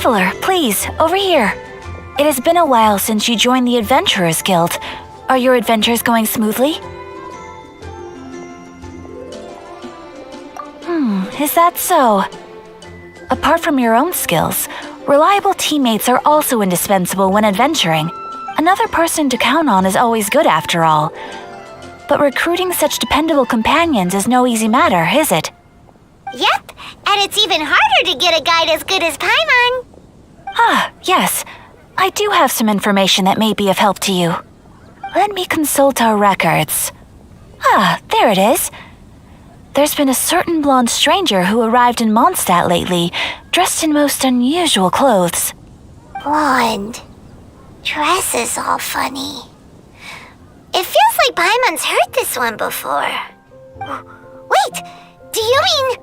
Traveler, please, over here. It has been a while since you joined the Adventurers Guild. Are your adventures going smoothly? Is that so? Apart from your own skills, reliable teammates are also indispensable when adventuring. Another person to count on is always good after all. But recruiting such dependable companions is no easy matter, is it? Yep, and it's even harder to get a guide as good as Paimon. Ah, yes. I do have some information that may be of help to you. Let me consult our records. Ah, there it is. There's been a certain blonde stranger who arrived in Mondstadt lately, dressed in most unusual clothes. Blonde. Dress is all funny. It feels like Paimon's heard this one before. Wait, do you mean...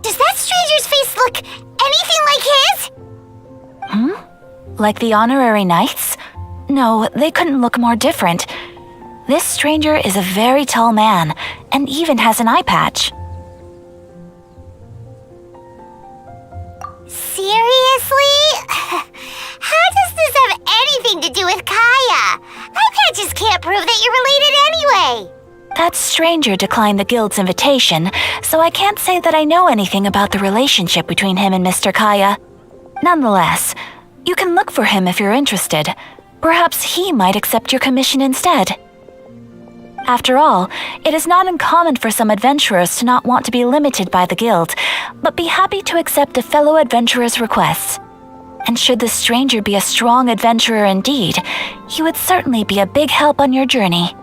Does that stranger's face look anything like his? Like the honorary knights? No, they couldn't look more different. This stranger is a very tall man, and even has an eye patch. Seriously? How does this have anything to do with Kaya? Eye patches can't prove that you're related anyway. That stranger declined the guild's invitation, so I can't say that I know anything about the relationship between him and Mr. Kaya. Nonetheless, you can look for him if you're interested. Perhaps he might accept your commission instead. After all, it is not uncommon for some adventurers to not want to be limited by the guild, but be happy to accept a fellow adventurer's requests. And should the stranger be a strong adventurer indeed, he would certainly be a big help on your journey.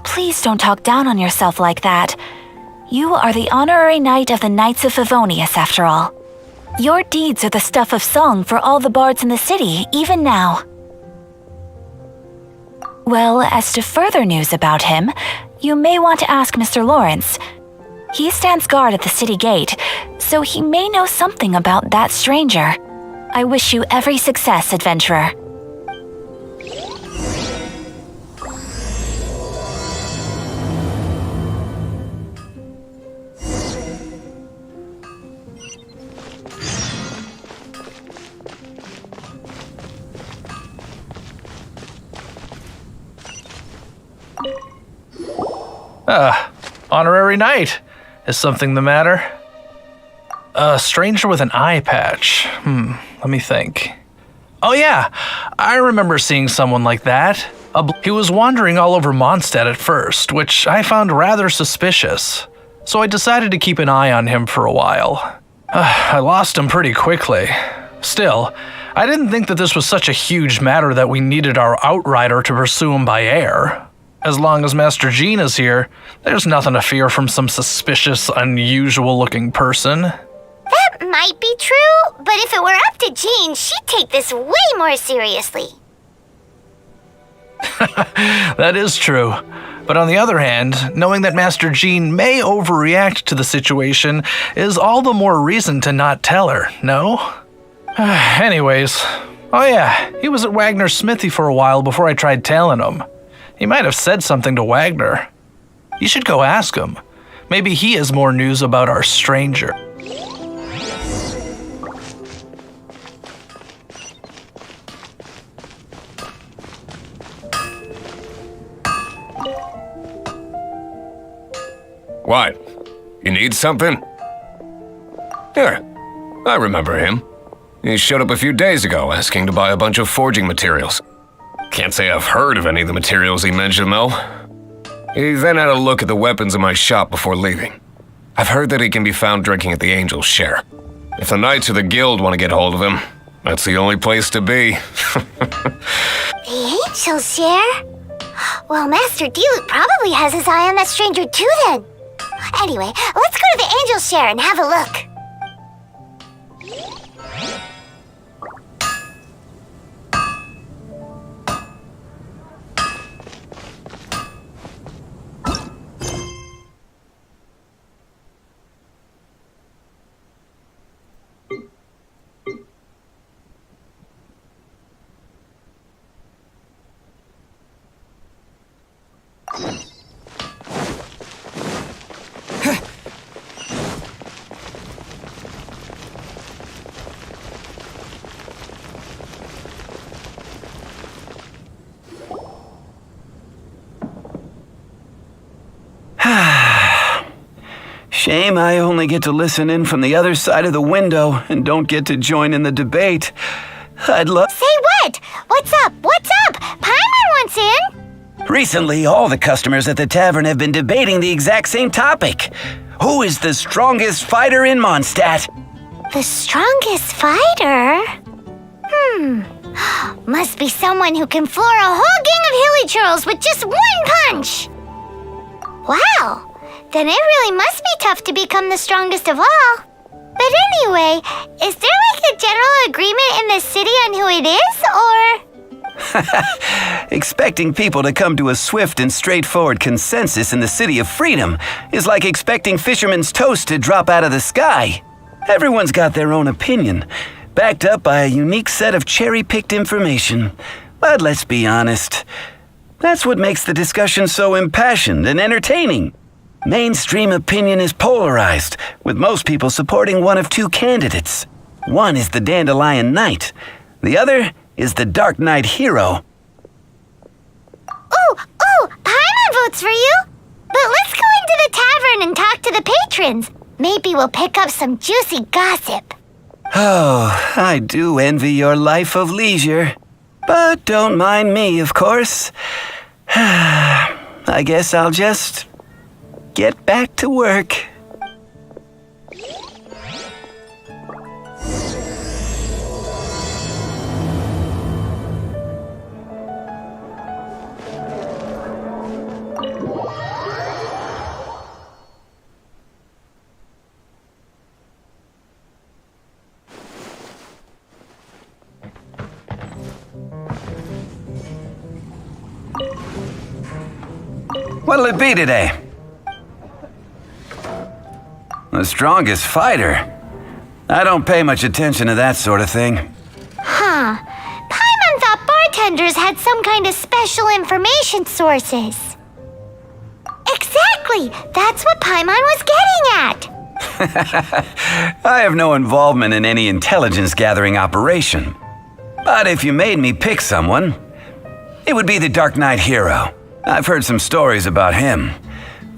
Please don't talk down on yourself like that. You are the honorary knight of the Knights of Favonius, after all. Your deeds are the stuff of song for all the bards in the city, even now. Well, as to further news about him, you may want to ask Mr. Lawrence. He stands guard at the city gate, so he may know something about that stranger. I wish you every success, adventurer. Honorary knight. Is something the matter? A stranger with an eye patch. Let me think. Oh yeah, I remember seeing someone like that. He was wandering all over Mondstadt at first, which I found rather suspicious. So I decided to keep an eye on him for a while. I lost him pretty quickly. Still, I didn't think that this was such a huge matter that we needed our outrider to pursue him by air. As long as Master Jean is here, there's nothing to fear from some suspicious, unusual-looking person. That might be true, but if it were up to Jean, she'd take this way more seriously. That is true. But on the other hand, knowing that Master Jean may overreact to the situation is all the more reason to not tell her, no? Anyways, oh yeah, he was at Wagner's smithy for a while before I tried tailing him. He might have said something to Wagner. You should go ask him. Maybe he has more news about our stranger. What? You need something? Here, I remember him. He showed up a few days ago asking to buy a bunch of forging materials. Can't say I've heard of any of the materials he mentioned, though. He then had a look at the weapons in my shop before leaving. I've heard that he can be found drinking at the Angel's Share. If the Knights of the Guild want to get hold of him, that's the only place to be. The Angel's Share? Well, Master Diluc probably has his eye on that stranger too, then. Anyway, let's go to the Angel's Share and have a look. Shame I only get to listen in from the other side of the window and don't get to join in the debate. I'd love... Say what? What's up? What's up? Paimon wants in. Recently, all the customers at the tavern have been debating the exact same topic. Who is the strongest fighter in Mondstadt? The strongest fighter? Must be someone who can floor a whole gang of hilly churls with just one punch. Wow. Then it really must be tough to become the strongest of all. But anyway, is there like a general agreement in the city on who it is, or...? Expecting people to come to a swift and straightforward consensus in the City of Freedom is like expecting fisherman's toast to drop out of the sky. Everyone's got their own opinion, backed up by a unique set of cherry-picked information. But let's be honest, that's what makes the discussion so impassioned and entertaining. Mainstream opinion is polarized, with most people supporting one of two candidates. One is the Dandelion Knight, the other is the Dark Knight Hero. Ooh, Paimon votes for you. But let's go into the tavern and talk to the patrons. Maybe we'll pick up some juicy gossip. Oh, I do envy your life of leisure. But don't mind me, of course. I guess I'll just get back to work. What'll it be today? The strongest fighter? I don't pay much attention to that sort of thing. Paimon thought bartenders had some kind of special information sources. Exactly! That's what Paimon was getting at! I have no involvement in any intelligence gathering operation. But if you made me pick someone, it would be the Dark Knight Hero. I've heard some stories about him.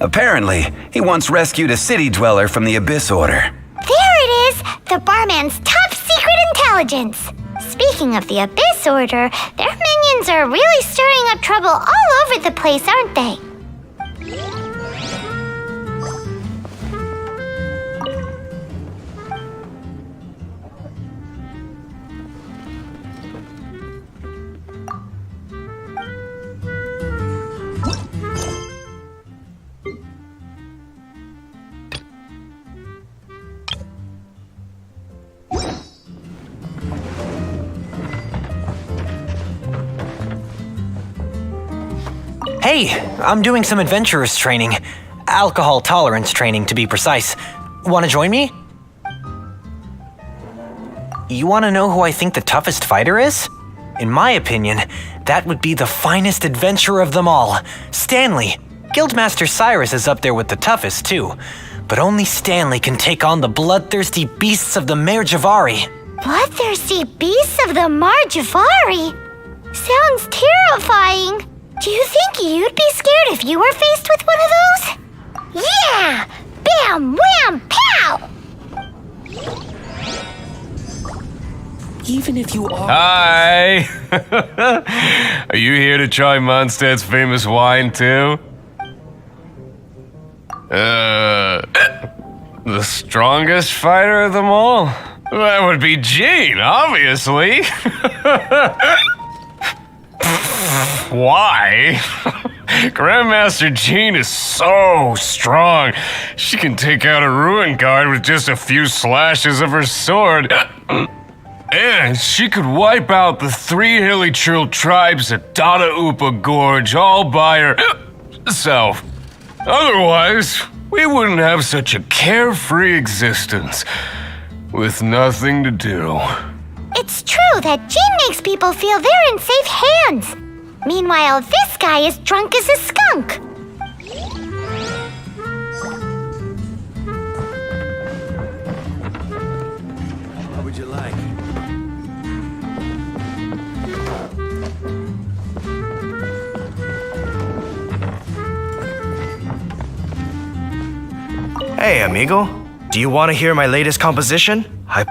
Apparently, he once rescued a city dweller from the Abyss Order. There it is! The barman's top secret intelligence! Speaking of the Abyss Order, their minions are really stirring up trouble all over the place, aren't they? Hey, I'm doing some adventurers training. Alcohol tolerance training, to be precise. Want to join me? You want to know who I think the toughest fighter is? In my opinion, that would be the finest adventurer of them all, Stanley. Guildmaster Cyrus is up there with the toughest, too. But only Stanley can take on the bloodthirsty beasts of the Mare Javari. Bloodthirsty beasts of the Mare Javari? Sounds terrifying. Do you think you'd be scared if you were faced with one of those? Yeah! Bam! Wham! Pow! Even if you are... Hi! Are you here to try Mondstadt's famous wine, too? The strongest fighter of them all? That would be Jean, obviously. Why? Grandmaster Jean is so strong. She can take out a ruin guard with just a few slashes of her sword. And she could wipe out the 3 hilly churl tribes at Dada Upa Gorge all by herself. Otherwise, we wouldn't have such a carefree existence with nothing to do. It's true that Jean makes people feel they're in safe hands. Meanwhile, this guy is drunk as a skunk. What would you like? Hey, amigo. Do you want to hear my latest composition? Huh?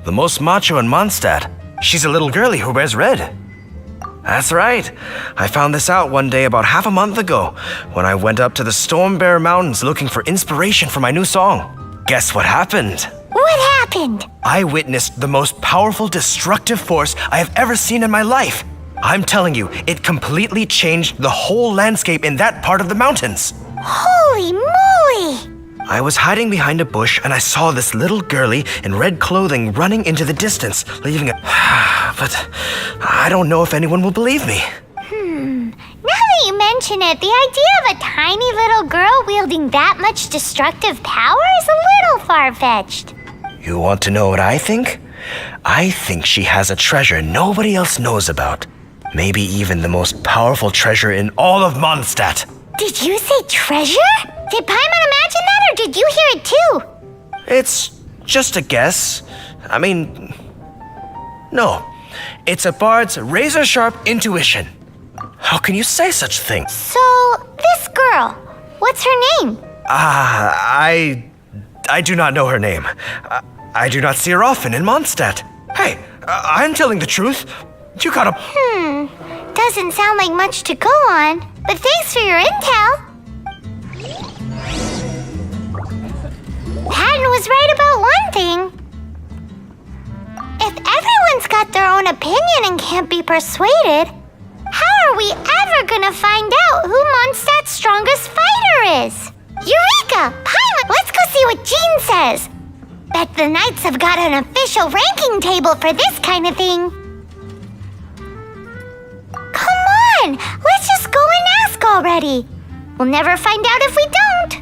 The most macho in Mondstadt. She's a little girlie who wears red. That's right. I found this out one day about half a month ago when I went up to the Storm Bear Mountains looking for inspiration for my new song. Guess what happened? What happened? I witnessed the most powerful destructive force I have ever seen in my life. I'm telling you, it completely changed the whole landscape in that part of the mountains. Holy moly! I was hiding behind a bush and I saw this little girlie in red clothing running into the distance, leaving a... But I don't know if anyone will believe me. Now that you mention it, the idea of a tiny little girl wielding that much destructive power is a little far-fetched. You want to know what I think? I think she has a treasure nobody else knows about. Maybe even the most powerful treasure in all of Mondstadt. Did you say treasure? Did Paimon imagine that, or did you hear it too? It's just a guess. I mean, no. It's a bard's razor-sharp intuition. How can you say such things? So, this girl, what's her name? I do not know her name. I do not see her often in Mondstadt. Hey, I'm telling the truth. You gotta... Doesn't sound like much to go on, but thanks for your intel. Patton was right about one thing. If everyone's got their own opinion and can't be persuaded, how are we ever gonna find out who Mondstadt's strongest fighter is? Eureka! Paimon, let's go see what Jean says. Bet the Knights have got an official ranking table for this kind of thing. Come on, let's just go and ask already. We'll never find out if we don't.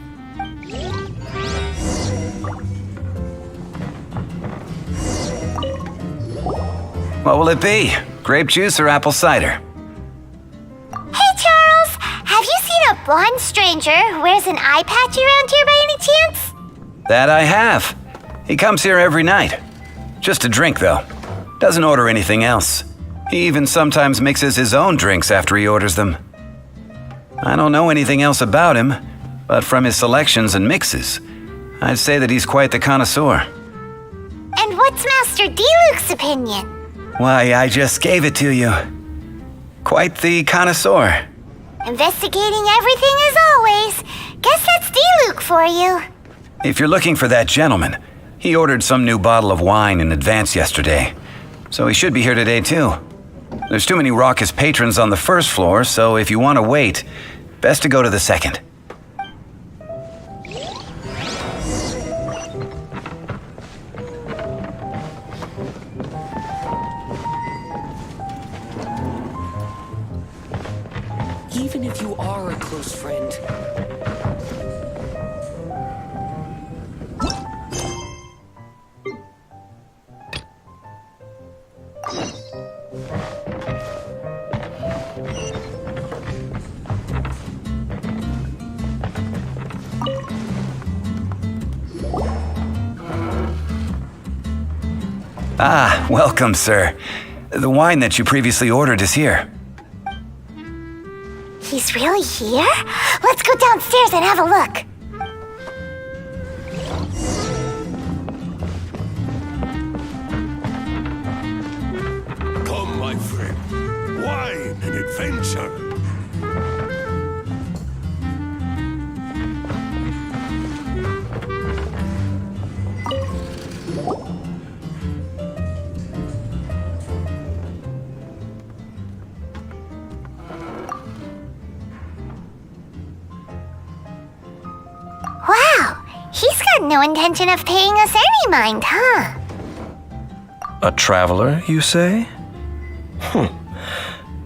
What will it be? Grape juice or apple cider? Hey, Charles, have you seen a blonde stranger who wears an eye patch around here by any chance? That I have. He comes here every night. Just a drink, though. Doesn't order anything else. He even sometimes mixes his own drinks after he orders them. I don't know anything else about him, but from his selections and mixes, I'd say that he's quite the connoisseur. And what's Master D-Luke's opinion? Why, I just gave it to you. Quite the connoisseur. Investigating everything as always. Guess that's D-Luke for you. If you're looking for that gentleman, he ordered some new bottle of wine in advance yesterday, so he should be here today too. There's too many raucous patrons on the first floor, so if you want to wait, best to go to the second. Even if you are a close friend, Ah, welcome, sir. The wine that you previously ordered is here. He's really here? Let's go downstairs and have a look. Come, my friend. Wine and adventure. Wow, he's got no intention of paying us any mind, huh? A traveler, you say?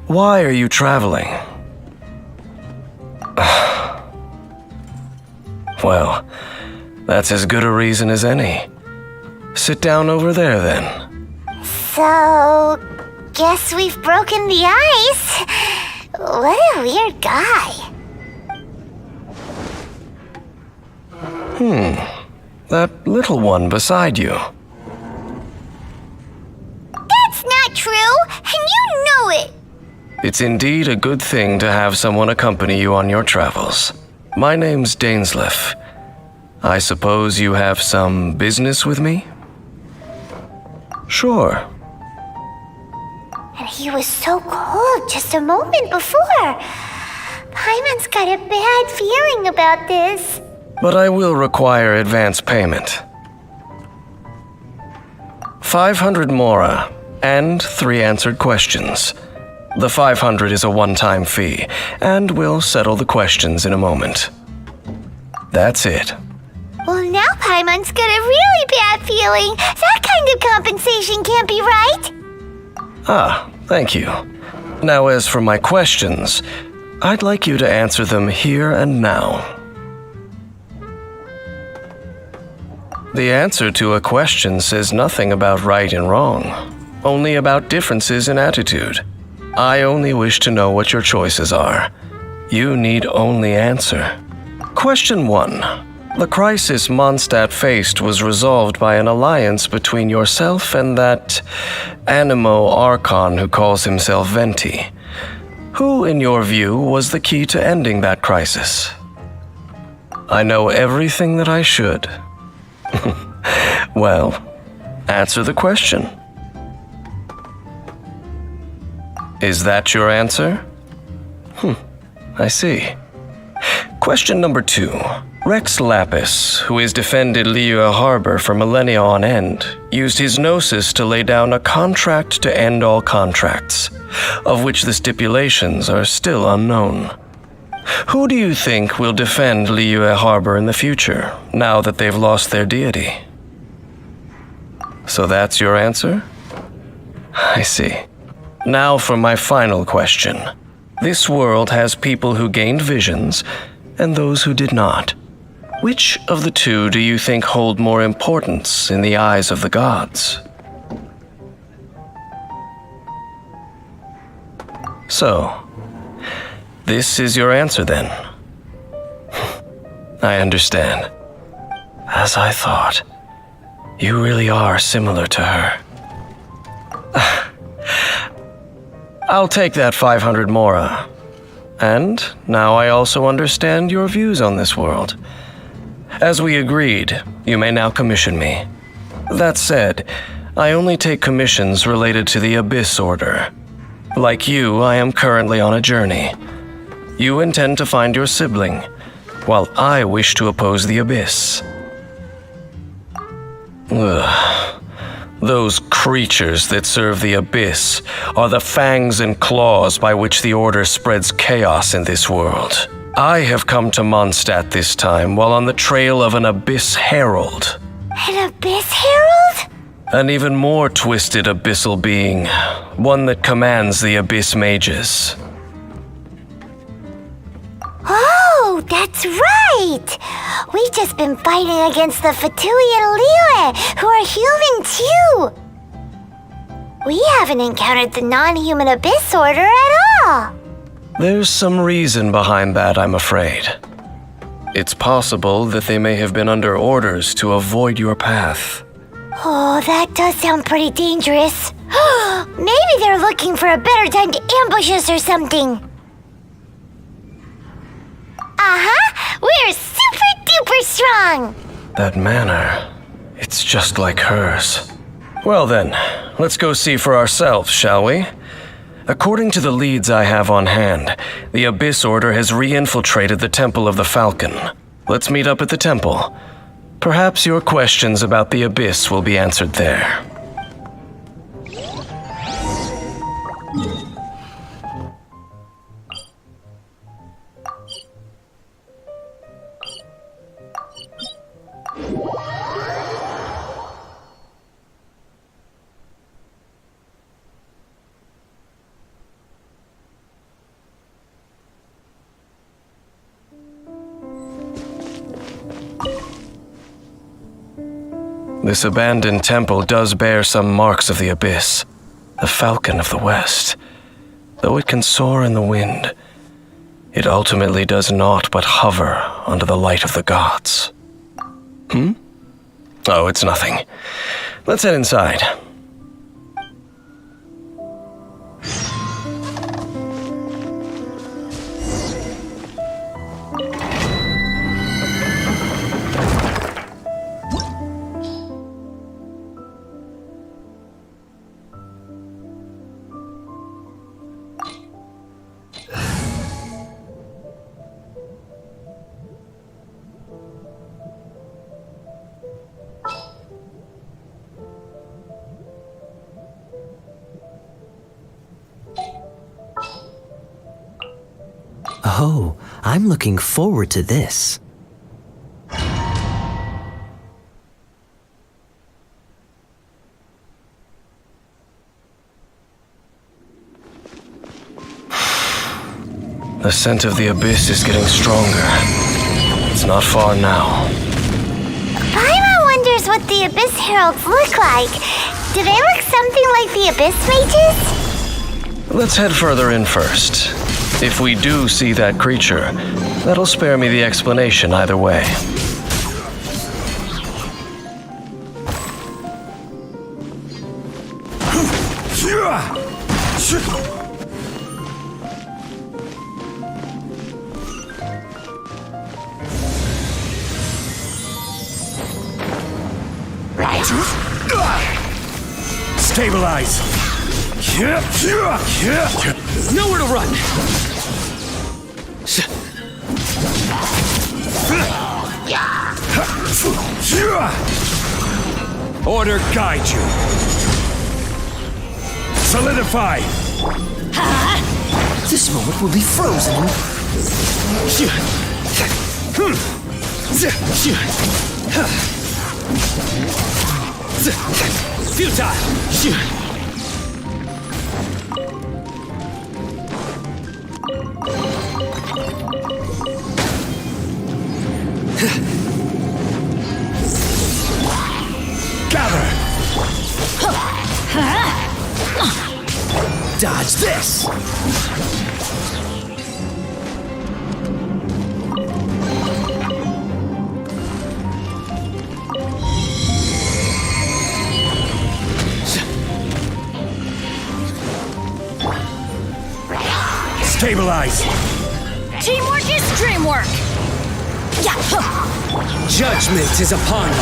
Why are you traveling? Well, that's as good a reason as any. Sit down over there, then. So, guess we've broken the ice. What a weird guy. That little one beside you. That's not true, and you know it. It's indeed a good thing to have someone accompany you on your travels. My name's DAINSLEIF. I suppose you have some business with me? Sure. And he was so cold just a moment before. Paimon's got a bad feeling about this. But I will require advance payment. 500 mora and 3 answered questions. The 500 is a one-time fee, and we'll settle the questions in a moment. That's it. Well, now Paimon's got a really bad feeling. That kind of compensation can't be right. Ah, thank you. Now, as for my questions, I'd like you to answer them here and now. The answer to a question says nothing about right and wrong, only about differences in attitude. I only wish to know what your choices are. You need only answer. Question 1. The crisis Mondstadt faced was resolved by an alliance between yourself and that Animo Archon who calls himself Venti. Who, in your view, was the key to ending that crisis? I know everything that I should. Well, answer the question. Is that your answer? I see. Question number 2. Rex Lapis, who has defended Liyue Harbor for millennia on end, used his gnosis to lay down a contract to end all contracts, of which the stipulations are still unknown. Who do you think will defend Liyue Harbor in the future, now that they've lost their deity? So that's your answer? I see. Now for my final question. This world has people who gained visions and those who did not. Which of the two do you think hold more importance in the eyes of the gods? So, this is your answer then. I understand. As I thought, you really are similar to her. I'll take that 500 mora. And now I also understand your views on this world. As we agreed, you may now commission me. That said, I only take commissions related to the Abyss Order. Like you, I am currently on a journey. You intend to find your sibling, while I wish to oppose the Abyss. Ugh. Those creatures that serve the Abyss are the fangs and claws by which the Order spreads chaos in this world. I have come to Mondstadt this time while on the trail of an Abyss Herald. An Abyss Herald? An even more twisted abyssal being, one that commands the Abyss Mages. Oh, that's right! We've just been fighting against the Fatui and Liyue, who are human too! We haven't encountered the non-human Abyss Order at all! There's some reason behind that, I'm afraid. It's possible that they may have been under orders to avoid your path. Oh, that does sound pretty dangerous. Maybe they're looking for a better time to ambush us or something. Uh-huh! We're super-duper strong! That manner, it's just like hers. Well then, let's go see for ourselves, shall we? According to the leads I have on hand, the Abyss Order has re-infiltrated the Temple of the Falcon. Let's meet up at the temple. Perhaps your questions about the Abyss will be answered there. This abandoned temple does bear some marks of the Abyss, the Falcon of the West. Though it can soar in the wind, it ultimately does naught but hover under the light of the gods. Oh, it's nothing. Let's head inside. Oh, I'm looking forward to this. The scent of the abyss is getting stronger. It's not far now. Paimon wonders what the Abyss Heralds look like. Do they look something like the Abyss Mages? Let's head further in first. If we do see that creature, that'll spare me the explanation either way. Stabilize! Nowhere to run! Order guide you! Solidify! This moment will be frozen. Futile! Gather! Dodge this! Stabilize! Teamwork is dreamwork! Judgment is upon you.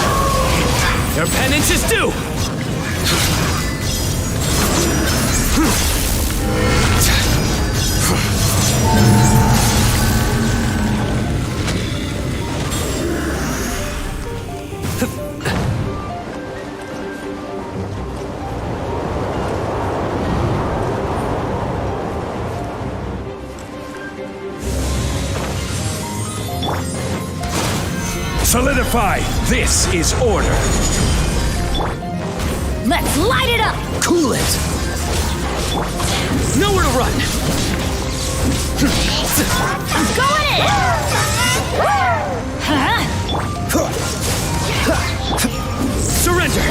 Your penance is due! Solidify! This is order! Let's light it up! Cool it! Nowhere to run! I'm going in! Surrender!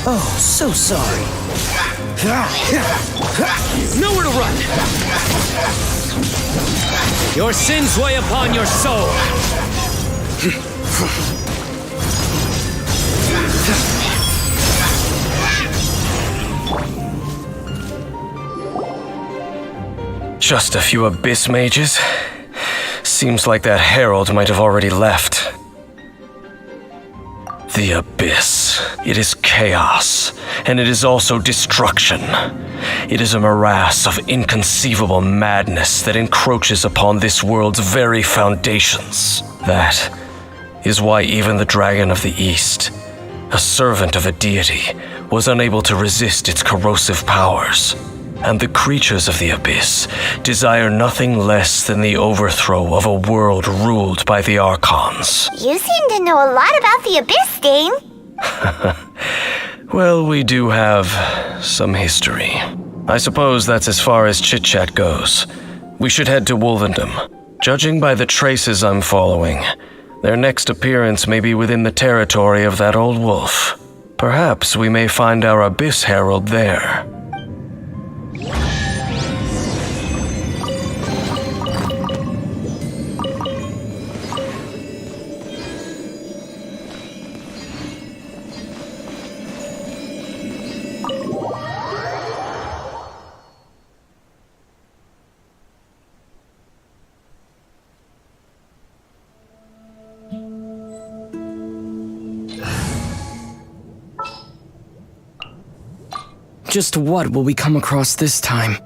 Oh, so sorry. Nowhere to run! Your sins weigh upon your soul! Just a few abyss mages? Seems like that herald might have already left. The abyss. It is chaos, and it is also destruction. It is a morass of inconceivable madness that encroaches upon this world's very foundations. That is why even the Dragon of the East, a servant of a deity, was unable to resist its corrosive powers. And the creatures of the abyss desire nothing less than the overthrow of a world ruled by the Archons. You seem to know a lot about the Abyss, Dane. Well, we do have some history. I suppose that's as far as chit-chat goes. We should head to Wolvendom. Judging by the traces I'm following, their next appearance may be within the territory of that old wolf. Perhaps we may find our Abyss Herald there. Just what will we come across this time?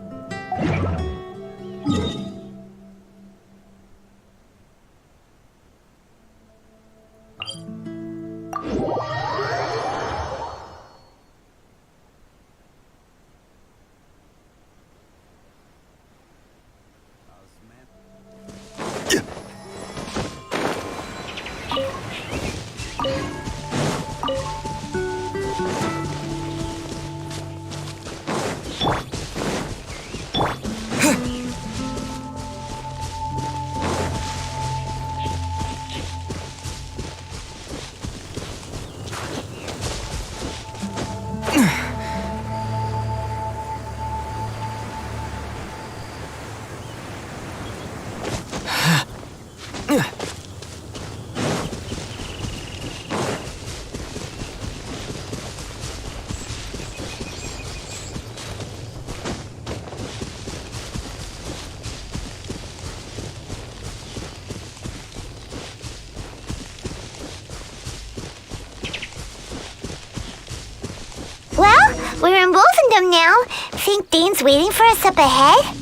him now. Think Dane's waiting for us up ahead?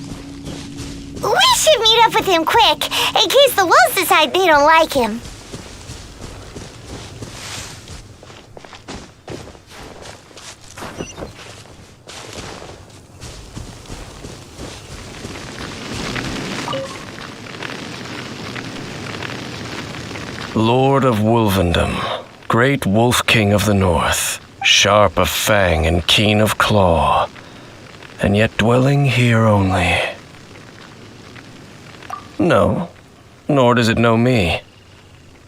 We should meet up with him quick, in case the wolves decide they don't like him. Lord of Wolvendom, great Wolf King of the North, sharp of fang and keen of claw, and yet dwelling here only. No, nor does it know me.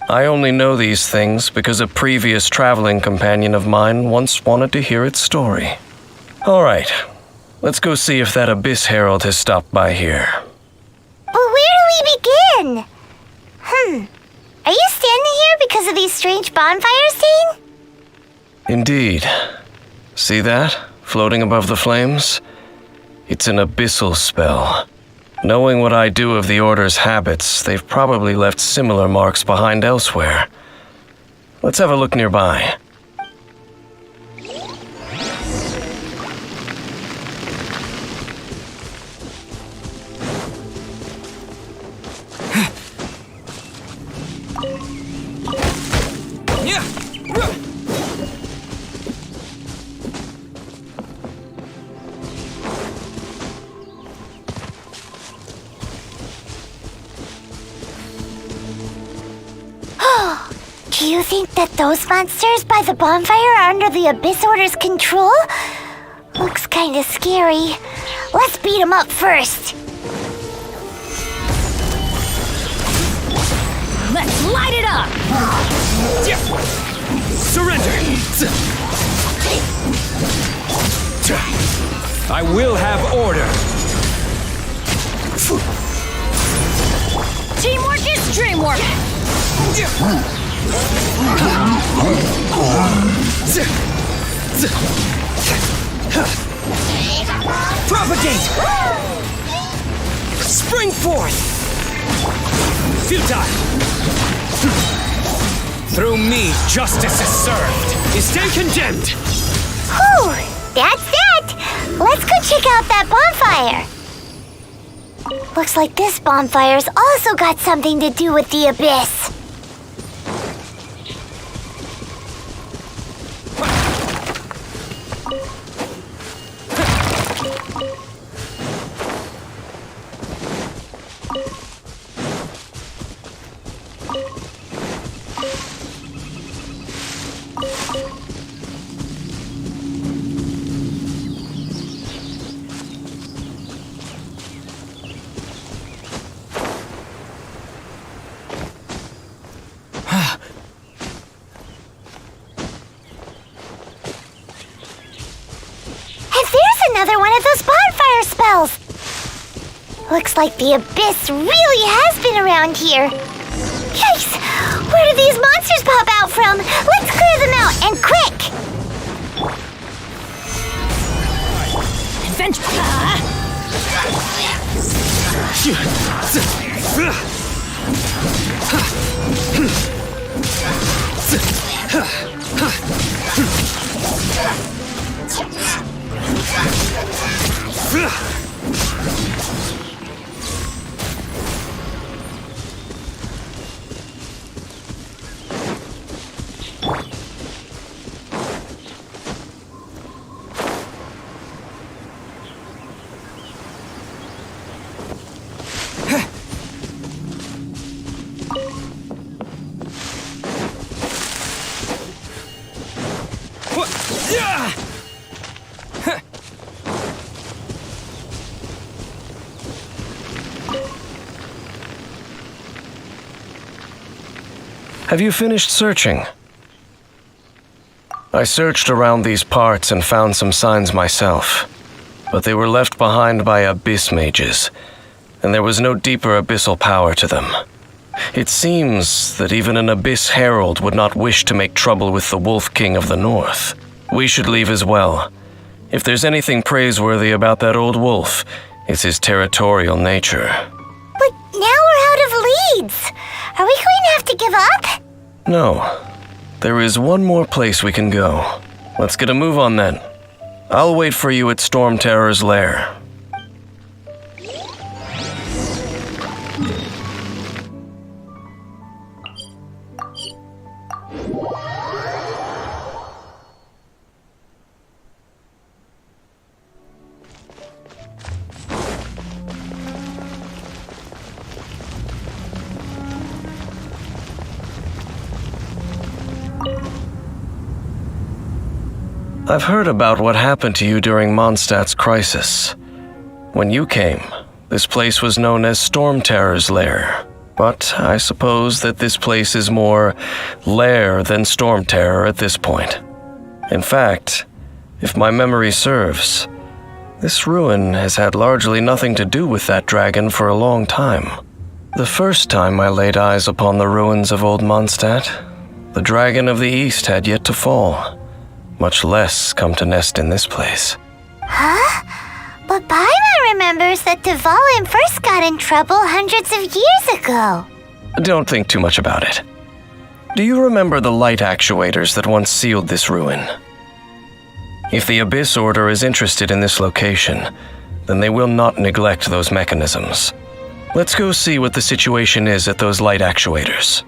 I only know these things because a previous traveling companion of mine once wanted to hear its story. All right, let's go see if that Abyss Herald has stopped by here. But where do we begin? Are you standing here because of these strange bonfires, Dane? Indeed. See that, floating above the flames? It's an abyssal spell. Knowing what I do of the Order's habits, they've probably left similar marks behind elsewhere. Let's have a look nearby. Do you think that those monsters by the bonfire are under the Abyss Order's control? Looks kinda scary. Let's beat them up first. Let's light it up! Surrender! I will have order! Teamwork is dreamwork! Propagate! Spring forth! Futile! Through me, justice is served! Stay condemned! Whew! That's it! Let's go check out that bonfire! Looks like this bonfire's also got something to do with the Abyss. Another one of those bonfire spells! Looks like the Abyss really has been around here. Yikes! Where do these monsters pop out from? Let's clear them out, and quick! Adventure! Have you finished searching? I searched around these parts and found some signs myself, but they were left behind by abyss mages, and there was no deeper abyssal power to them. It seems that even an Abyss Herald would not wish to make trouble with the Wolf King of the North. We should leave as well. If there's anything praiseworthy about that old wolf, it's his territorial nature. But now we're out of leads. Are we going to have to give up? No. There is one more place we can go. Let's get a move on then. I'll wait for you at Storm Terror's lair. I've heard about what happened to you during Mondstadt's crisis. When you came, this place was known as Storm Terror's lair. But I suppose that this place is more lair than Storm Terror at this point. In fact, if my memory serves, this ruin has had largely nothing to do with that dragon for a long time. The first time I laid eyes upon the ruins of Old Mondstadt, the Dragon of the East had yet to fall, much less come to nest in this place. Huh? But Paimon remembers that Dvalin first got in trouble hundreds of years ago. Don't think too much about it. Do you remember the light actuators that once sealed this ruin? If the Abyss Order is interested in this location, then they will not neglect those mechanisms. Let's go see what the situation is at those light actuators.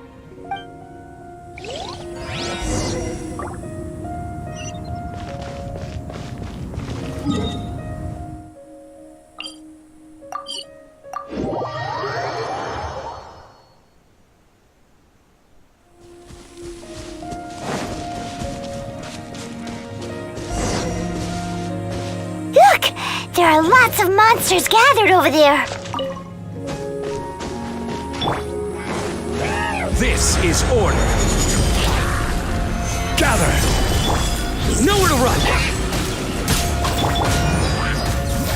Look! There are lots of monsters gathered over there. This is order. Gather! Nowhere to run!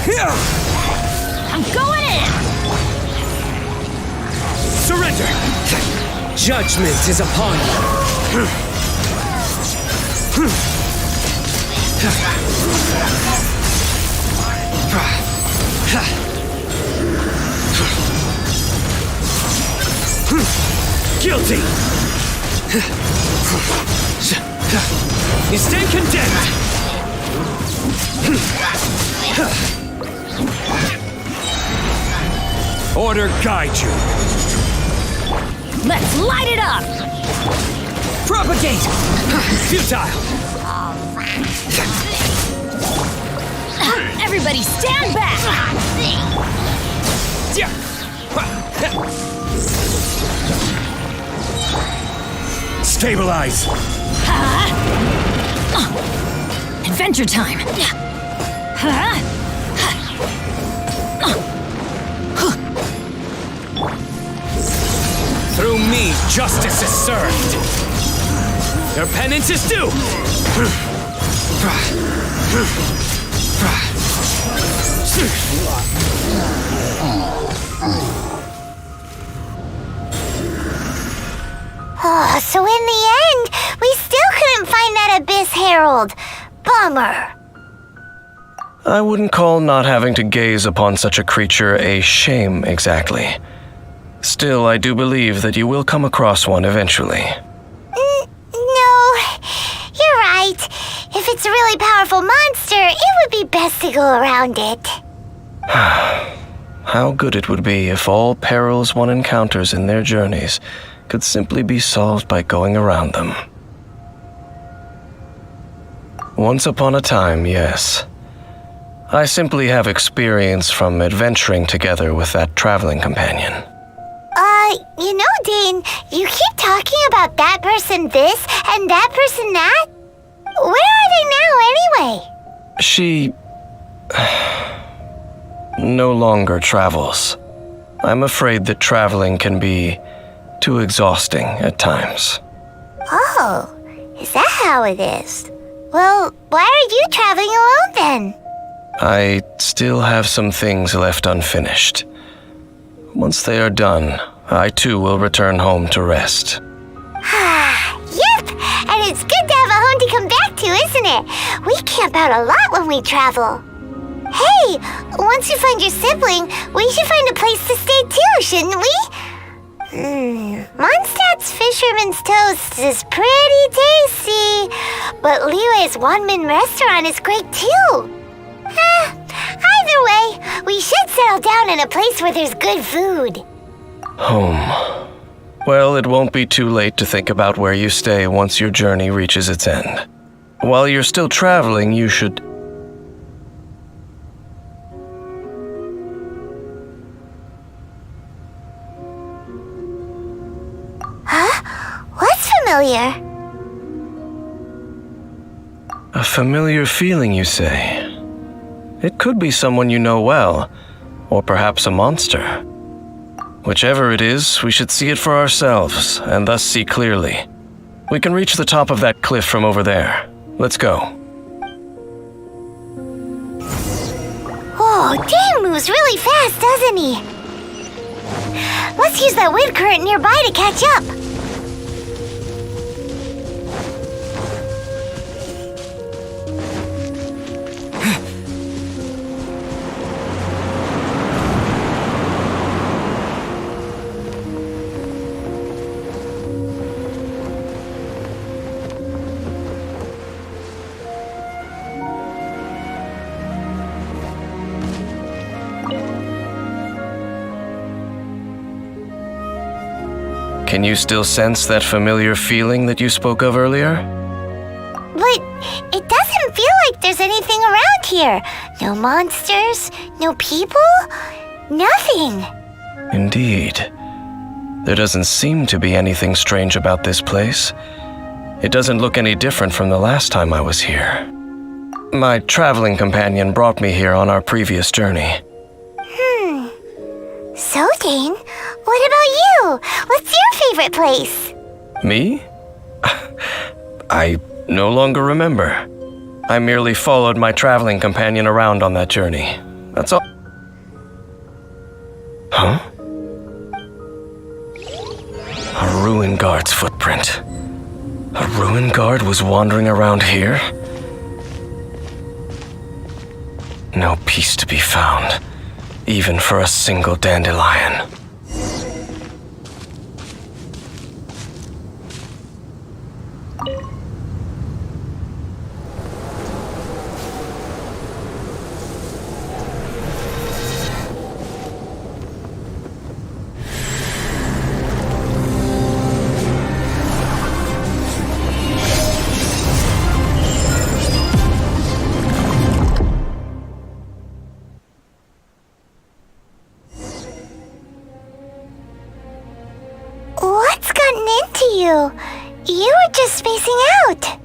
Here! I'm going in! Surrender! Judgment is upon you! Guilty! You stand condemned! Order guide you. Let's light it up! Propagate! Futile! Everybody stand back! Stabilize. Adventure time! Through me, justice is served. Your penance is due. Oh, so in the end, we still couldn't find that Abyss Herald. Bummer. I wouldn't call not having to gaze upon such a creature a shame exactly. Still, I do believe that you will come across one eventually. No, you're right. If it's a really powerful monster, it would be best to go around it. How good it would be if all perils one encounters in their journeys could simply be solved by going around them. Once upon a time, yes. I simply have experience from adventuring together with that traveling companion. You know, Dane, you keep talking about that person this and that person that. Where are they now, anyway? She no longer travels. I'm afraid that traveling can be too exhausting at times. Oh, is that how it is? Well, why are you traveling alone then? I still have some things left unfinished. Once they are done, I too will return home to rest. Yep, and it's good to have a home to come back to, isn't it? We camp out a lot when we travel. Hey, once you find your sibling, we should find a place to stay too, shouldn't we? Mondstadt's Fisherman's Toast is pretty tasty, but Liwei's Wanmin restaurant is great too. Either way, we should settle down in a place where there's good food. Home. Well, it won't be too late to think about where you stay once your journey reaches its end. While you're still traveling, you should... What's familiar? A familiar feeling, you say? It could be someone you know well, or perhaps a monster. Whichever it is, we should see it for ourselves, and thus see clearly. We can reach the top of that cliff from over there. Let's go. Oh, Dane moves really fast, doesn't he? Let's use that wind current nearby to catch up. Can you still sense that familiar feeling that you spoke of earlier? But it doesn't feel like there's anything around here. No monsters, no people, nothing. Indeed. There doesn't seem to be anything strange about this place. It doesn't look any different from the last time I was here. My traveling companion brought me here on our previous journey. So, Dane, what about you? What's your favorite place? Me? I no longer remember. I merely followed my traveling companion around on that journey. That's all. Huh? A ruin guard's footprint. A ruin guard was wandering around here? No peace to be found, even for a single dandelion. What's gotten into you? You were just spacing out.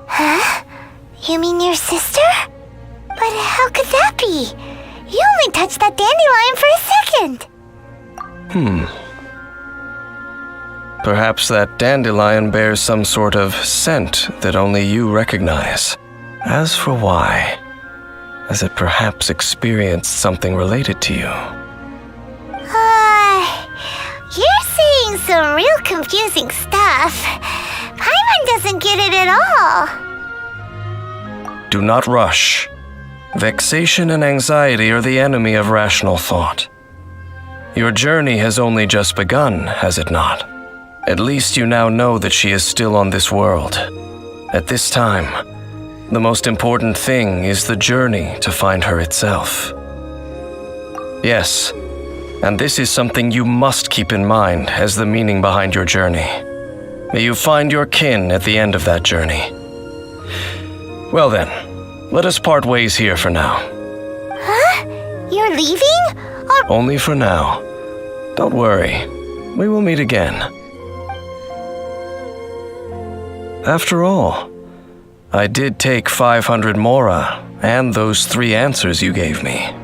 Huh? You mean your sister? But how could that be? You only touched that dandelion for a second. Perhaps that dandelion bears some sort of scent that only you recognize. As for why, has it perhaps experienced something related to you? You're saying some real confusing stuff. Paimon doesn't get it at all. Do not rush. Vexation and anxiety are the enemy of rational thought. Your journey has only just begun, has it not? At least you now know that she is still on this world. At this time, the most important thing is the journey to find her itself. Yes, and this is something you must keep in mind as the meaning behind your journey. May you find your kin at the end of that journey. Well then, let us part ways here for now. Huh? You're leaving? Only for now. Don't worry, we will meet again. After all, I did take 500 mora and those 3 answers you gave me.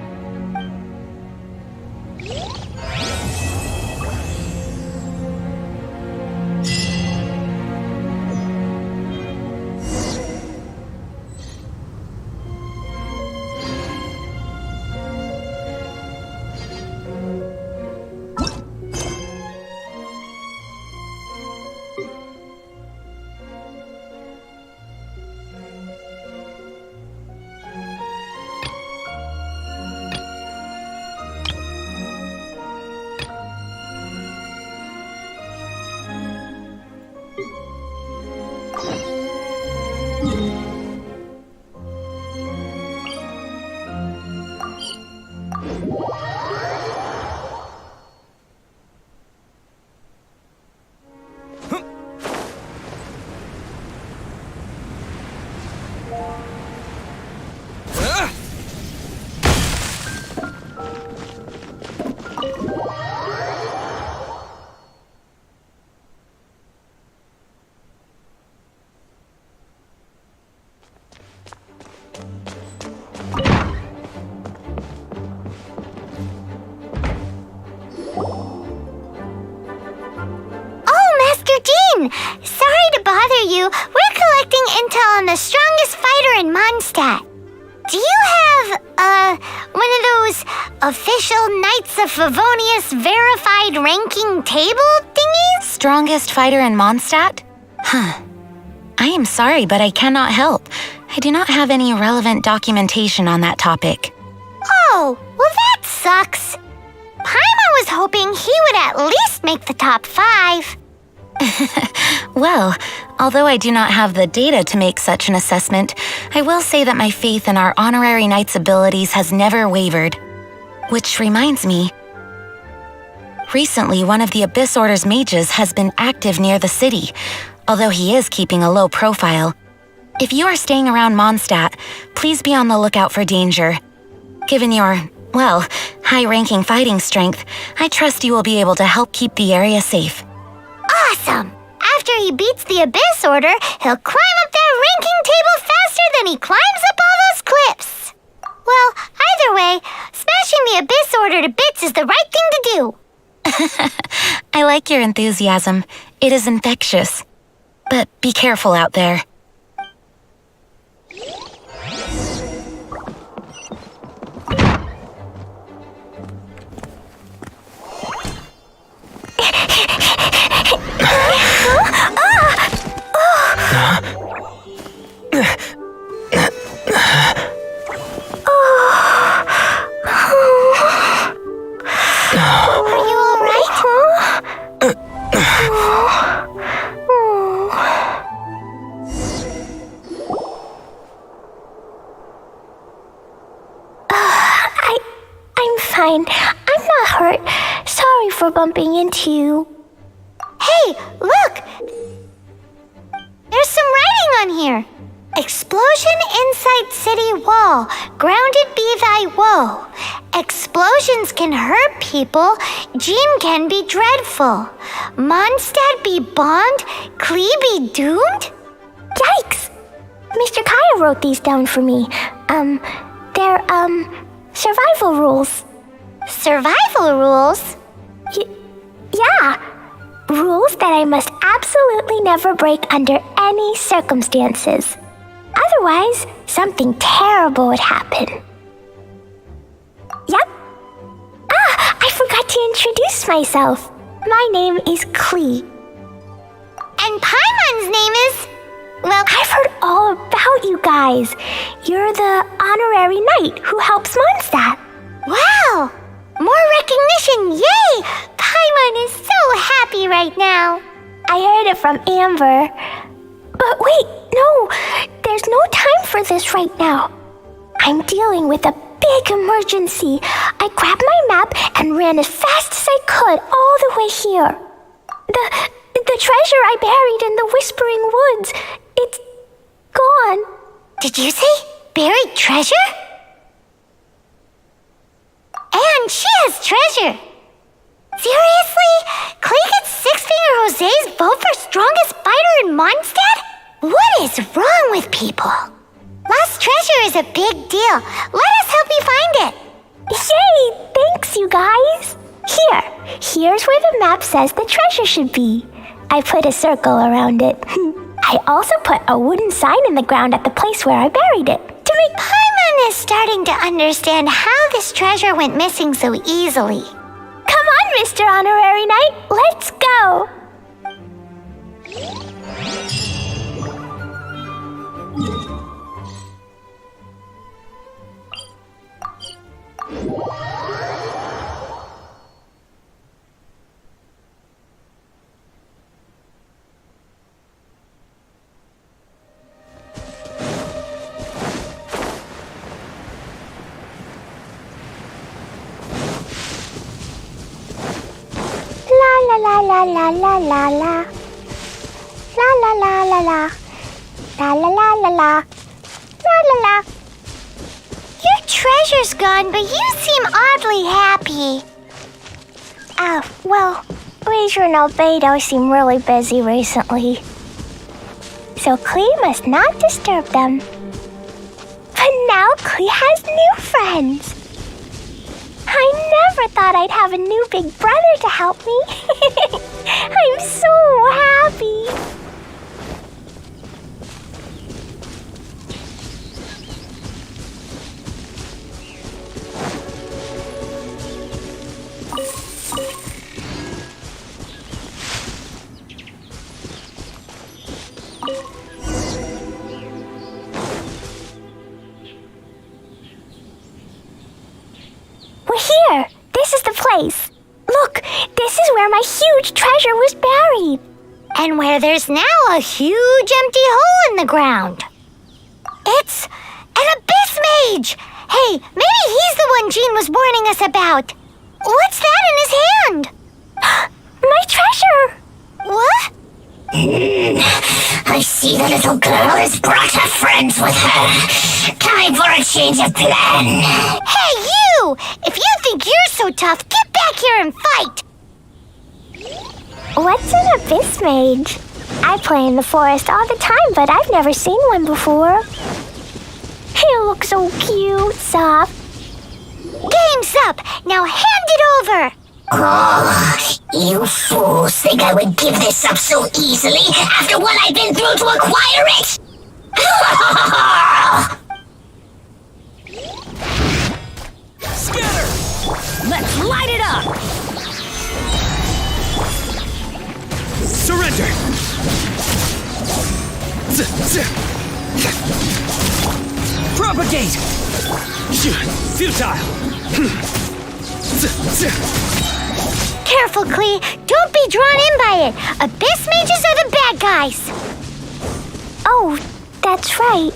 Dean! Sorry to bother you. We're collecting intel on the strongest fighter in Mondstadt. Do you have, one of those official Knights of Favonius verified ranking table thingies? Strongest fighter in Mondstadt? Huh. I am sorry, but I cannot help. I do not have any relevant documentation on that topic. Oh, well that sucks. Paimon was hoping he would at least make the top 5. Well, although I do not have the data to make such an assessment, I will say that my faith in our honorary knight's abilities has never wavered. Which reminds me, recently one of the Abyss Order's mages has been active near the city, although he is keeping a low profile. If you are staying around Mondstadt, please be on the lookout for danger. Given your, well, high-ranking fighting strength, I trust you will be able to help keep the area safe. Awesome! After he beats the Abyss Order, he'll climb up that ranking table faster than he climbs up all those cliffs. Well, either way, smashing the Abyss Order to bits is the right thing to do. I like your enthusiasm. It is infectious. But be careful out there. I'm not hurt. Sorry for bumping into you. Hey, look! There's some writing on here. Explosion inside city wall. Grounded be thy woe. Explosions can hurt people. Jean can be dreadful. Mondstadt be bombed. Klee be doomed? Yikes! Mr. Kaya wrote these down for me. They're, survival rules. Survival rules? Yeah. Rules that I must absolutely never break under any circumstances. Otherwise, something terrible would happen. Yep. I forgot to introduce myself. My name is Klee. And Paimon's name is... Well, I've heard all about you guys. You're the honorary knight who helps Mondstadt. Wow! More recognition, yay! Paimon is so happy right now. I heard it from Amber. But wait, no, there's no time for this right now. I'm dealing with a big emergency. I grabbed my map and ran as fast as I could all the way here. The treasure I buried in the Whispering Woods, it's gone. Did you say buried treasure? And she has treasure. Seriously? Klee gets Six-Finger Jose's vote for strongest fighter in Mondstadt? What is wrong with people? Lost treasure is a big deal. Let us help you find it. Yay! Thanks, you guys. Here's where the map says the treasure should be. I put a circle around it. I also put a wooden sign in the ground at the place where I buried it. To make Paimon is starting to understand how this treasure went missing so easily. Come on, Mr. Honorary Knight, let's go! La la la la la la la. La la la la la. La la la la la. La la la. Your treasure's gone, but you seem oddly happy. Well, Razor and Albedo seem really busy recently. So Klee must not disturb them. But now Klee has new friends. I never thought I'd have a new big brother to help me. I'm so happy. We're here. This is the place. Look, this is where my huge treasure was buried. And where there's now a huge empty hole in the ground. It's an abyss mage. Hey, maybe he's the one Jean was warning us about. What's that in his hand? My treasure. What? I see the little girl has brought her friends with her. Time for a change of plan. Hey, you! If you think you're so tough, get back here and fight! What's an abyss mage? I play in the forest all the time, but I've never seen one before. He looks so cute, soft. Game's up! Now hand it over! Oh, you fools think I would give this up so easily after what I've been through to acquire it? Scatter! Let's light it up! Surrender! Propagate! Futile! Careful, Klee. Don't be drawn in by it. Abyss mages are the bad guys. Oh, that's right.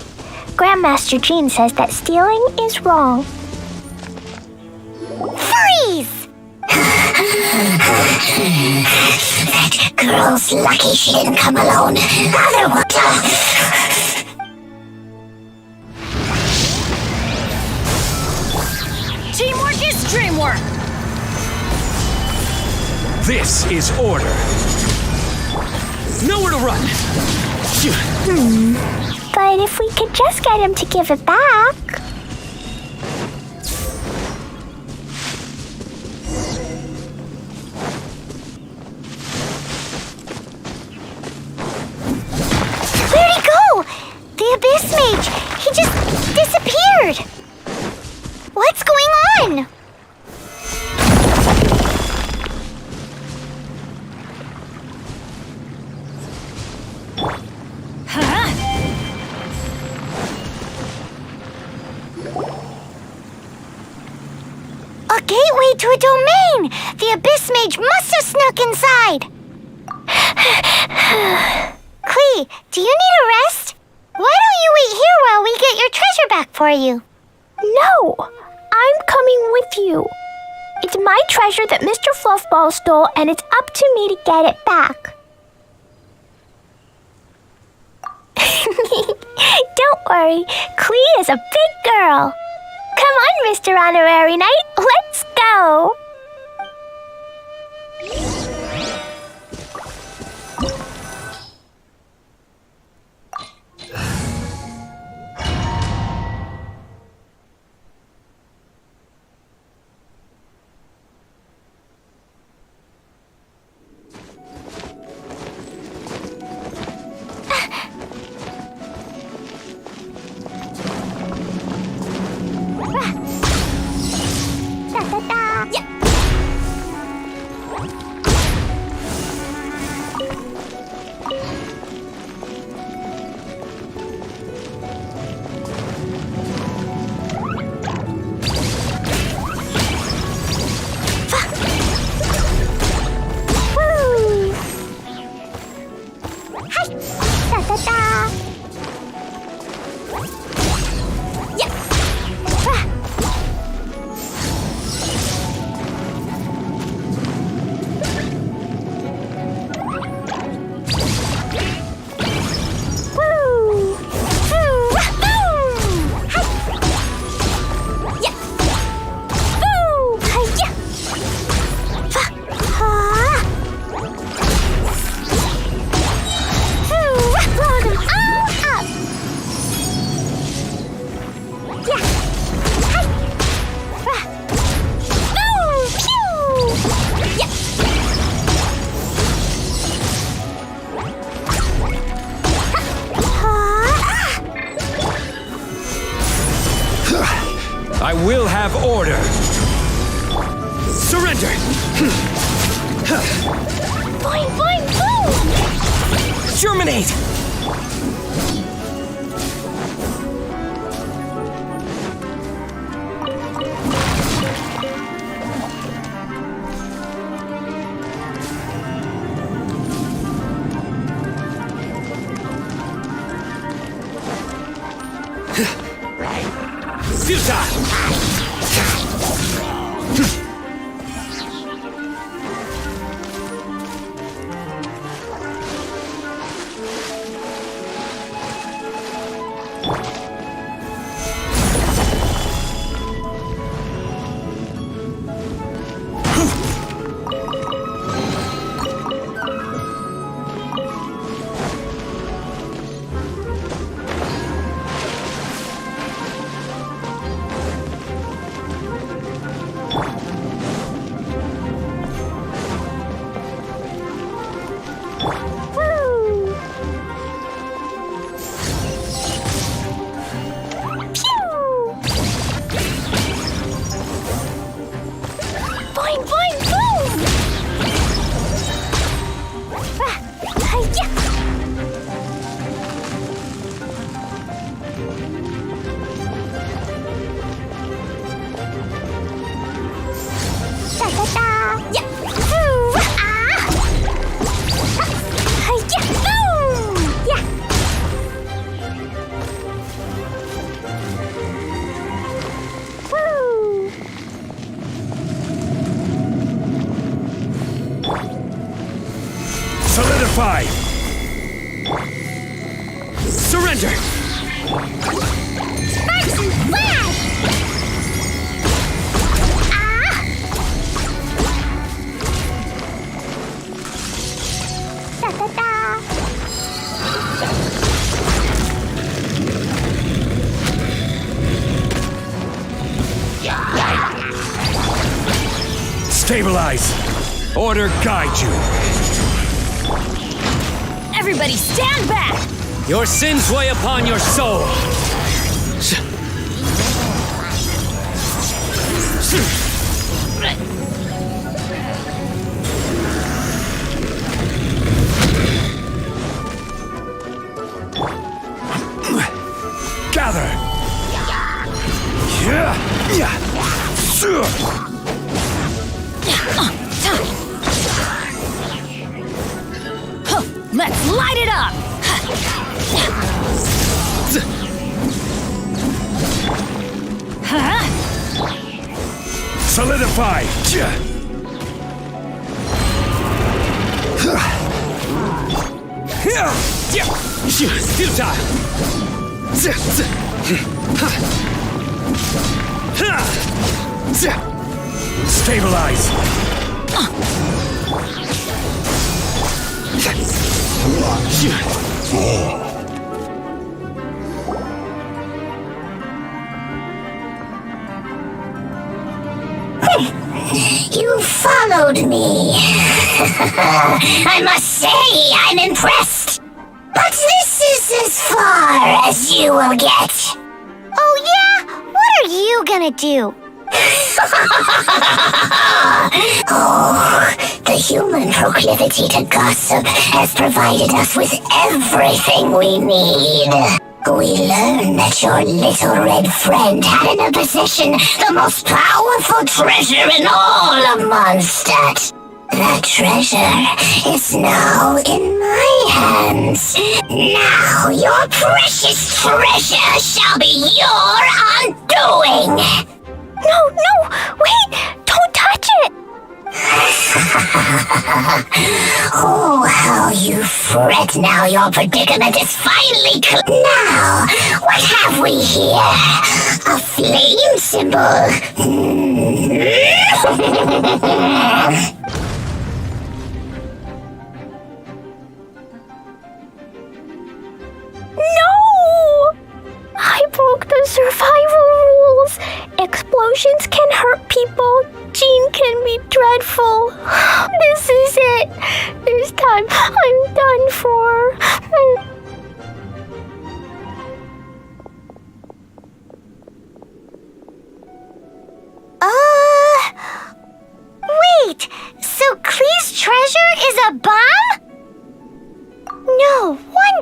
Grandmaster Jean says that stealing is wrong. Freeze! That girl's lucky she didn't come alone. Otherwise... Teamwork is dreamwork! This is order. Nowhere to run. But if we could just get him to give it back... Where'd he go? The Abyss Mage! He just disappeared! What's going on? A gateway to a domain! The Abyss Mage must have snuck inside! Klee, do you need a rest? Why don't you wait here while we get your treasure back for you? No! I'm coming with you. It's my treasure that Mr. Fluffball stole, and it's up to me to get it back. Don't worry, Klee is a big girl. Come on, Mr. Honorary Knight, let's go! have order. Surrender! Boing, boing, boom! Germinate! Boing, boing, boom! Solidify! Surrender! Sparks and flash! Stabilize! Order guide you! Everybody stand back! Your sins weigh upon your soul! Gather! Let's light it up! Solidify! Stabilize! You followed me. I must say, I'm impressed. But this is as far as you will get. Oh yeah? What are you gonna do? Oh, the human proclivity to gossip has provided us with everything we need. We learned that your little red friend had in her possession the most powerful treasure in all of Mondstadt. That treasure is now in my hands. Now your precious treasure shall be your undoing. No, wait! Don't touch it! Oh, how you fret now your predicament is finally clear. Now, what have we here? A flame symbol. No! I broke the survival rules. Explosions can hurt people. Jean can be dreadful. This is it. This time I'm done for.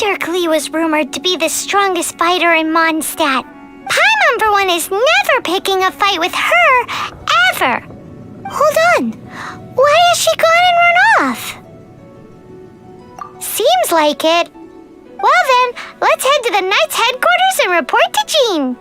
wonder Klee was rumored to be the strongest fighter in Mondstadt. Paimon, for one, is never picking a fight with her, ever. Hold on. Why has she gone and run off? Seems like it. Well then, let's head to the Knights' headquarters and report to Jean.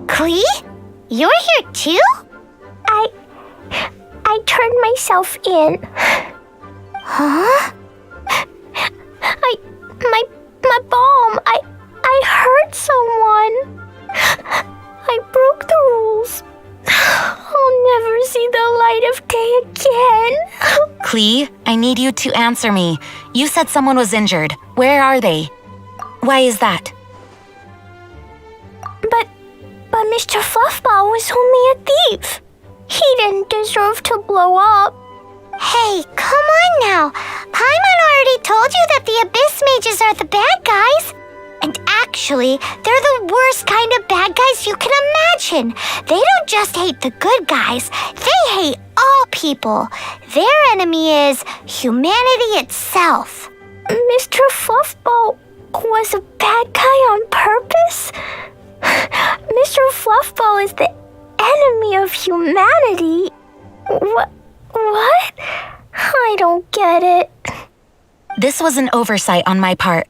Klee? You're here too? I turned myself in. Huh? My bomb. I hurt someone. I broke the rules. I'll never see the light of day again. Klee, I need you to answer me. You said someone was injured. Where are they? Why is that? But Mr. Fluffball was only a thief. He didn't deserve to blow up. Hey, come on now. Paimon already told you that the Abyss Mages are the bad guys. And actually, they're the worst kind of bad guys you can imagine. They don't just hate the good guys. They hate all people. Their enemy is humanity itself. Mr. Fluffball was a bad guy on purpose? Mr. Fluffball is the enemy of humanity. What? I don't get it. This was an oversight on my part.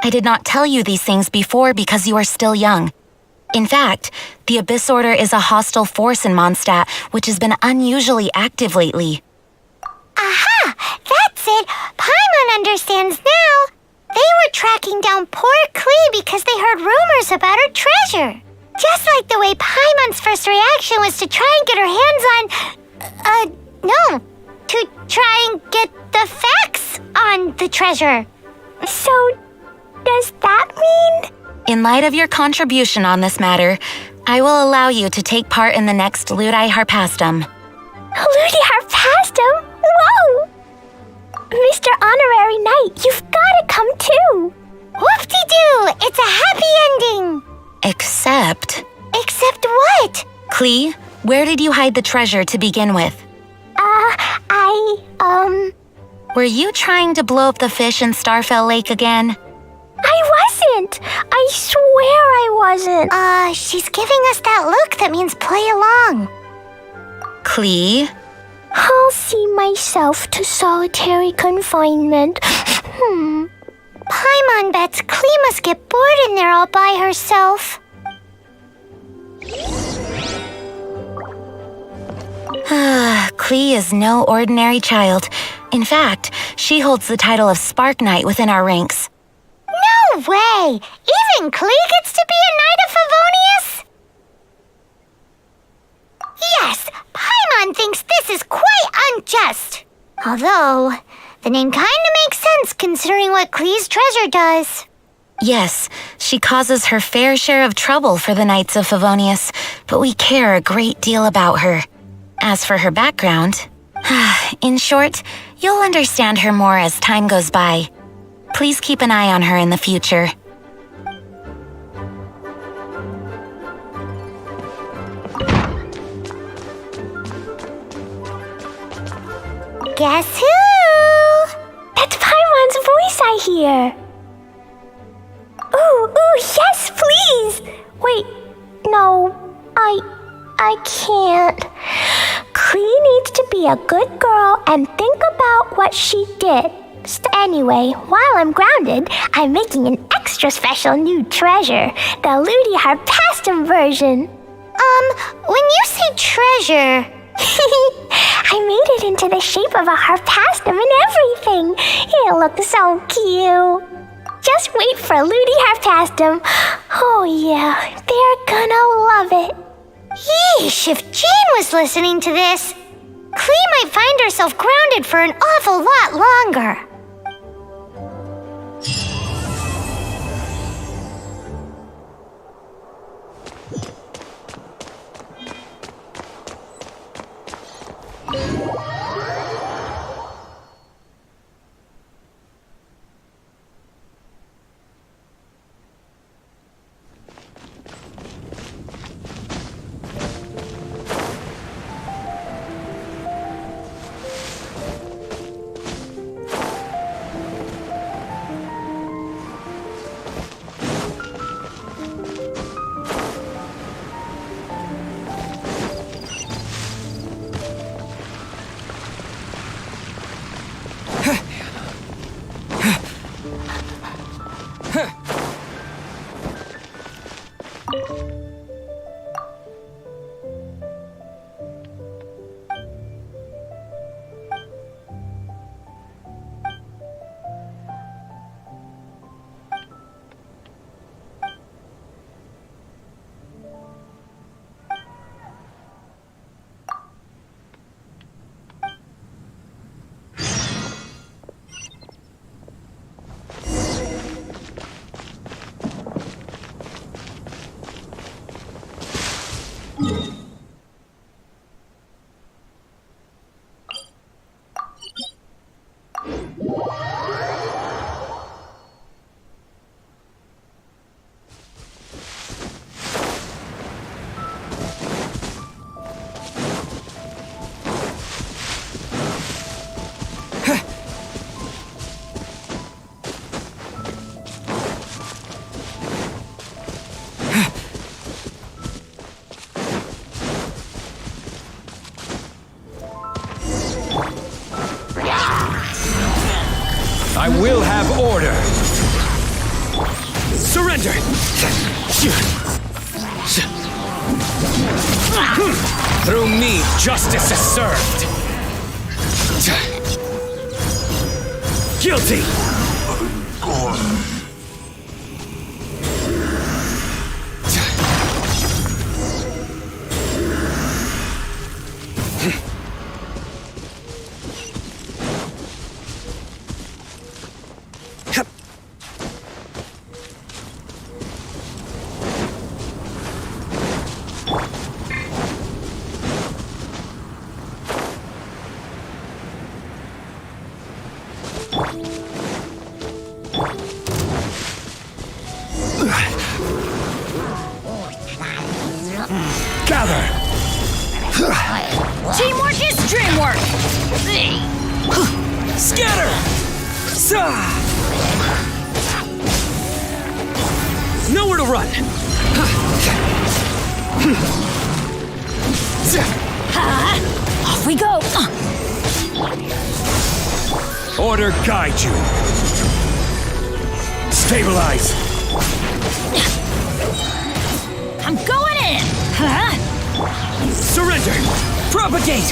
I did not tell you these things before because you are still young. In fact, the Abyss Order is a hostile force in Mondstadt, which has been unusually active lately. Aha! That's it! Paimon understands now. They were tracking down poor Klee because they heard rumors about her treasure. Just like the way Paimon's first reaction was to try and get her hands on... to try and get the facts on the treasure. So, does that mean... In light of your contribution on this matter, I will allow you to take part in the next Ludi Harpastum. Ludi Harpastum? Whoa! Mr. Honorary Knight, you've gotta come too! Whoop-de-doo! It's a happy ending! Except Except what? Klee, where did you hide the treasure to begin with? Were you trying to blow up the fish in Starfell Lake again? I wasn't! I swear I wasn't! She's giving us that look that means play along. Klee? I'll see myself to solitary confinement. Paimon bets Klee must get bored in there all by herself. Klee is no ordinary child. In fact, she holds the title of Spark Knight within our ranks. No way! Even Klee gets to be a Knight of Favonius? Yes, Paimon thinks this is quite unjust. Although, the name kinda makes sense considering what Klee's treasure does. Yes, she causes her fair share of trouble for the Knights of Favonius, but we care a great deal about her. As for her background, in short, you'll understand her more as time goes by. Please keep an eye on her in the future. Guess who? That's Paimon's voice I hear. Ooh, yes, please! Wait, no, I can't. Klee needs to be a good girl and think about about what she did. Anyway, while I'm grounded, I'm making an extra special new treasure, the Ludi Harpastum version. When you say treasure... I made it into the shape of a harpastum and everything. It'll look so cute. Just wait for Ludi Harpastum. Oh yeah, they're gonna love it. Yeesh, if Jane was listening to this, Klee might find herself grounded for an awful lot longer. I will have order. Surrender! Through me, justice is served. Guilty! Gather! Teamwork is dreamwork! Scatter! Nowhere to run! Off we go! Order guide you! Stabilize! I'm going in! Surrender! Propagate!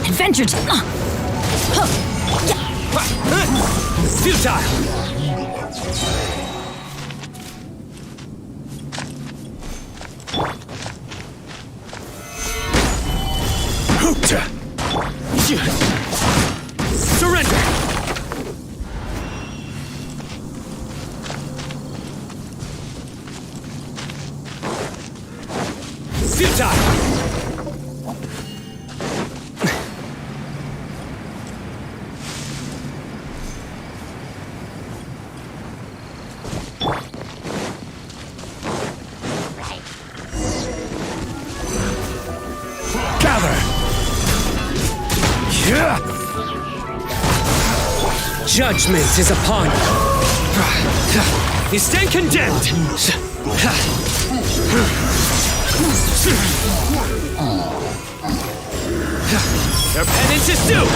Adventure Futile! Surrender! Futile! Judgment is upon you. You stand condemned. Your penance is due!